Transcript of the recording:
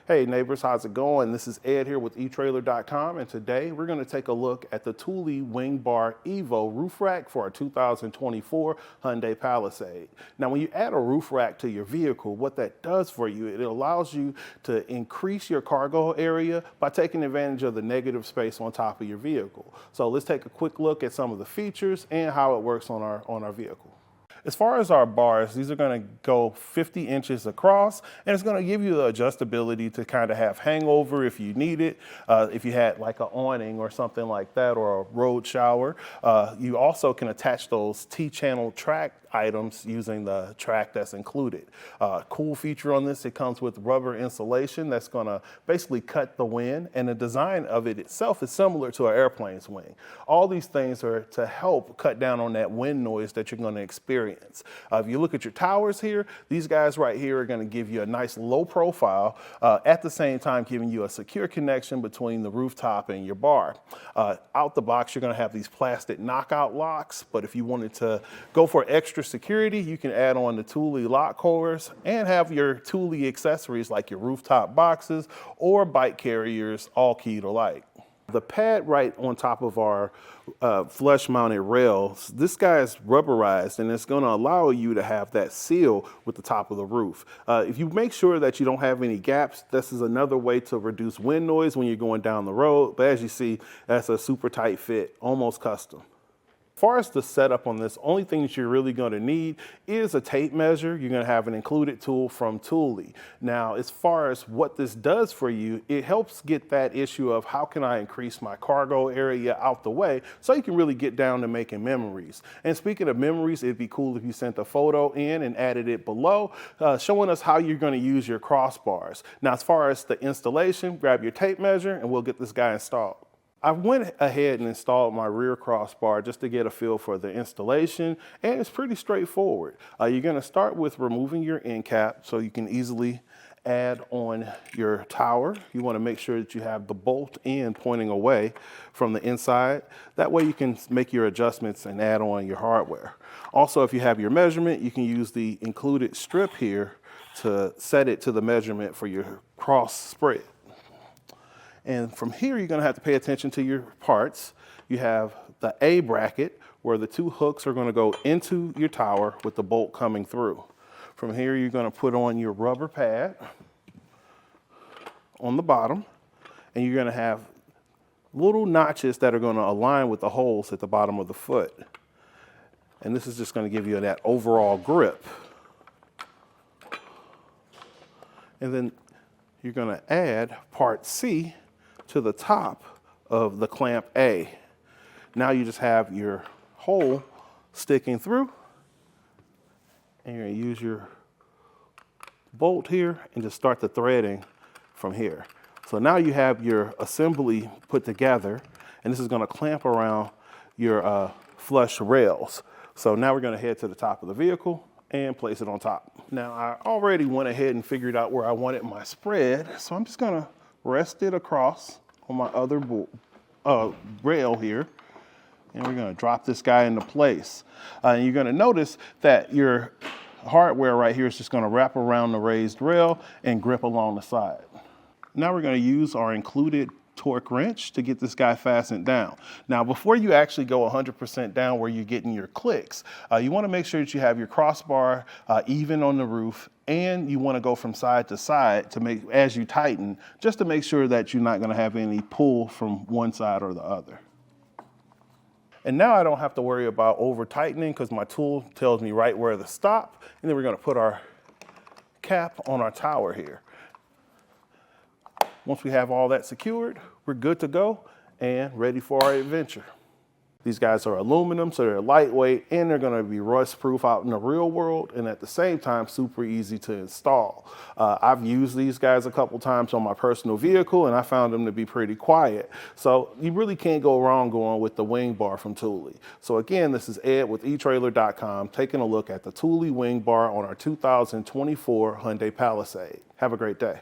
Hey neighbors, how's it going? This is Ed here with etrailer.com, and today we're going to take a look at the Thule WingBar Evo roof rack for our 2024 Hyundai Palisade. Now when you add a roof rack to your vehicle, what that does for you, it allows you to increase your cargo area by taking advantage of the negative space on top of your vehicle. So let's take a quick look at some of the features and how it works on our vehicle. As far as our bars, these are going to go 50 inches across, and it's going to give you the adjustability to kind of have hangover if you need it. If you had like an awning or something like that, or a road shower, you also can attach those T-channel track items using the track that's included. Cool feature on this, it comes with rubber insulation that's going to basically cut the wind, and the design of it itself is similar to an airplane's wing. All these things are to help cut down on that wind noise that you're going to experience. If you look at your towers here, these guys right here are going to give you a nice low profile, at the same time giving you a secure connection between the rooftop and your bar. Out the box, you're going to have these plastic knockout locks, but if you wanted to go for extra security, you can add on the Thule lock cores and have your Thule accessories like your rooftop boxes or bike carriers all keyed alike. The pad right on top of our flush mounted rails, this guy is rubberized, and it's going to allow you to have that seal with the top of the roof. If you make sure that you don't have any gaps, this is another way to reduce wind noise when you're going down the road. But as you see, that's a super tight fit, almost custom. As far as the setup on this, only thing that you're really going to need is a tape measure. You're going to have an included tool from Thule. Now, as far as what this does for you, it helps get that issue of how can I increase my cargo area out the way so you can really get down to making memories. And speaking of memories, it'd be cool if you sent a photo in and added it below, showing us how you're going to use your crossbars. Now, as far as the installation, grab your tape measure and we'll get this guy installed. I went ahead and installed my rear crossbar just to get a feel for the installation, and it's pretty straightforward. You're going to start with removing your end cap so you can easily add on your tower. You want to make sure that you have the bolt end pointing away from the inside. That way you can make your adjustments and add on your hardware. Also, if you have your measurement, you can use the included strip here to set it to the measurement for your cross spread. And from here, you're going to have to pay attention to your parts. You have the A bracket where the two hooks are going to go into your tower with the bolt coming through. From here, you're going to put on your rubber pad on the bottom, and you're going to have little notches that are going to align with the holes at the bottom of the foot. And this is just going to give you that overall grip. And then you're going to add part C to the top of the clamp A. Now you just have your hole sticking through, and you're going to use your bolt here and just start the threading from here. So now you have your assembly put together, and this is going to clamp around your flush rails. So now we're going to head to the top of the vehicle and place it on top. Now I already went ahead and figured out where I wanted my spread, so I'm just going to rest it across on my other rail here, and we're going to drop this guy into place. And you're going to notice that your hardware right here is just going to wrap around the raised rail and grip along the side. Now we're going to use our included torque wrench to get this guy fastened down. Now, before you actually go 100% down where you're getting your clicks, you want to make sure that you have your crossbar even on the roof, and you want to go from side to side to make, as you tighten, just to make sure that you're not going to have any pull from one side or the other. And now I don't have to worry about over tightening because my tool tells me right where to stop. And then we're going to put our cap on our tower here. Once we have all that secured, we're good to go and ready for our adventure. These guys are aluminum, so they're lightweight, and they're going to be rust proof out in the real world, and at the same time super easy to install. I've used these guys a couple times on my personal vehicle, and I found them to be pretty quiet. So you really can't go wrong going with the WingBar from Thule. So again, this is Ed with etrailer.com taking a look at the Thule WingBar on our 2024 Hyundai Palisade. Have a great day.